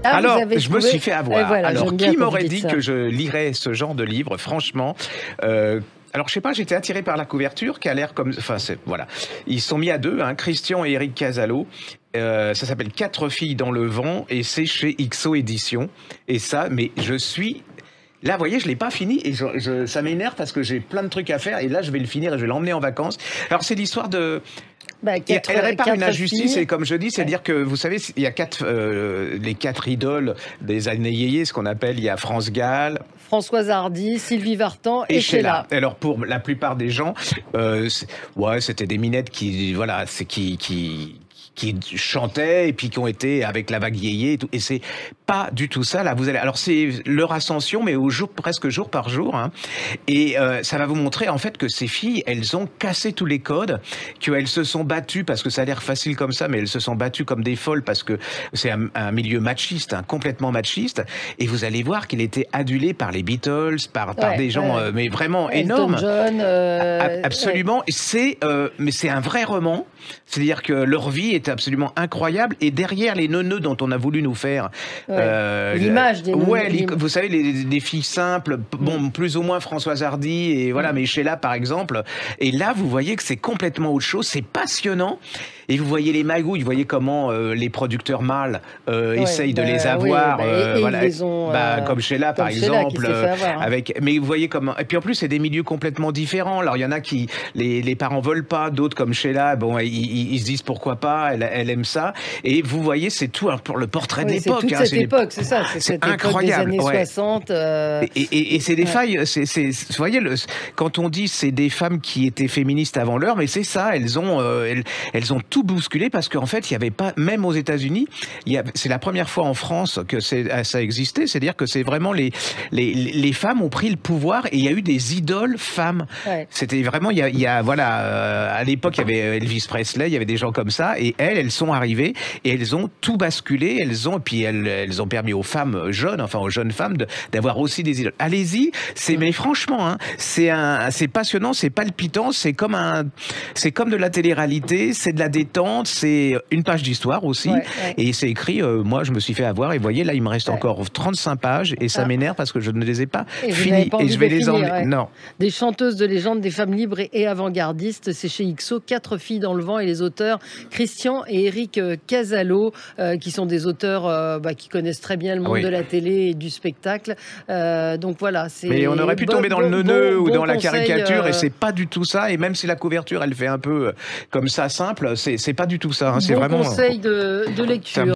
Ah, Alors, je me suis fait avoir. Voilà, alors, qui m'aurait dit que je lirais ce genre de livre, franchement alors, je sais pas, j'étais attiré par la couverture qui a l'air comme... Enfin, voilà. Ils sont mis à deux, hein, Christian et Eric Casalo. Ça s'appelle Quatre filles dans le vent et c'est chez XO Éditions. Et ça, mais je suis... Là, vous voyez, je l'ai pas fini et ça m'énerve parce que j'ai plein de trucs à faire et là, je vais le finir et je vais l'emmener en vacances. Alors, c'est l'histoire de... elle répare une injustice filles. Et comme je dis, c'est-à-dire que vous savez, il y a les quatre idoles des années yéyé, ce qu'on appelle, il y a France Gall, Françoise Hardy, Sylvie Vartan et Sheila. Alors pour la plupart des gens, ouais, c'était des minettes qui chantaient et puis qui ont été avec la vague yéyé et tout. Et c'est pas du tout ça. Là, vous allez. Alors c'est leur ascension, mais presque jour par jour. Hein. Et ça va vous montrer en fait que ces filles, elles ont cassé tous les codes, qu'elles se sont battues parce que ça a l'air facile comme ça, mais elles se sont battues comme des folles parce que c'est un milieu machiste, hein, complètement machiste. Et vous allez voir qu'il était adulé par les Beatles, par des gens, mais vraiment énormes. John, absolument. Mais c'est un vrai roman. C'est-à-dire que leur vie est absolument incroyable et derrière les neuneux dont on a voulu nous faire l'image des vous savez les filles simples, bon plus ou moins Françoise Hardy et voilà, mais Sheila par exemple. Et là vous voyez que c'est complètement autre chose, c'est passionnant. Et vous voyez les magouilles, vous voyez comment les producteurs mâles essayent de les avoir, voilà, comme Sheila par exemple, mais vous voyez comment. Et puis en plus c'est des milieux complètement différents. Alors il y en a qui les parents veulent pas, d'autres comme Sheila, bon ils se disent pourquoi pas, elle aime ça. Et vous voyez c'est tout pour le portrait d'époque. C'est toute cette époque, c'est ça, c'est cette incroyable. Époque des années 60. Et c'est des failles. Vous voyez quand on dit c'est des femmes qui étaient féministes avant l'heure, mais c'est ça, elles ont tout bousculé parce qu'en fait, il y avait pas, même aux États-Unis, c'est la première fois en France que ça existait, c'est-à-dire que c'est vraiment les femmes ont pris le pouvoir et il y a eu des idoles femmes. Ouais. C'était vraiment, à l'époque, il y avait Elvis Presley, il y avait des gens comme ça et elles sont arrivées et elles ont tout basculé, elles ont permis aux femmes jeunes, enfin aux jeunes femmes d'avoir aussi des idoles. Allez-y, mais franchement, hein, c'est passionnant, c'est palpitant, c'est comme de la télé-réalité, c'est de la détente, c'est une page d'histoire aussi, et c'est écrit, moi je me suis fait avoir, et vous voyez là il me reste encore 35 pages, et ça m'énerve parce que je ne les ai pas finis, et je vais les emmener. Non. Des chanteuses de légende, des femmes libres et avant-gardistes, c'est chez XO, Quatre filles dans le vent, et les auteurs Christian et Eric Casalo, qui sont des auteurs qui connaissent très bien le monde de la télé et du spectacle, donc voilà. Mais on aurait pu tomber dans le neuneu ou dans la caricature, et c'est pas du tout ça, et même si la couverture elle fait un peu comme ça simple, c'est pas du tout ça, hein, c'est vraiment conseil de lecture.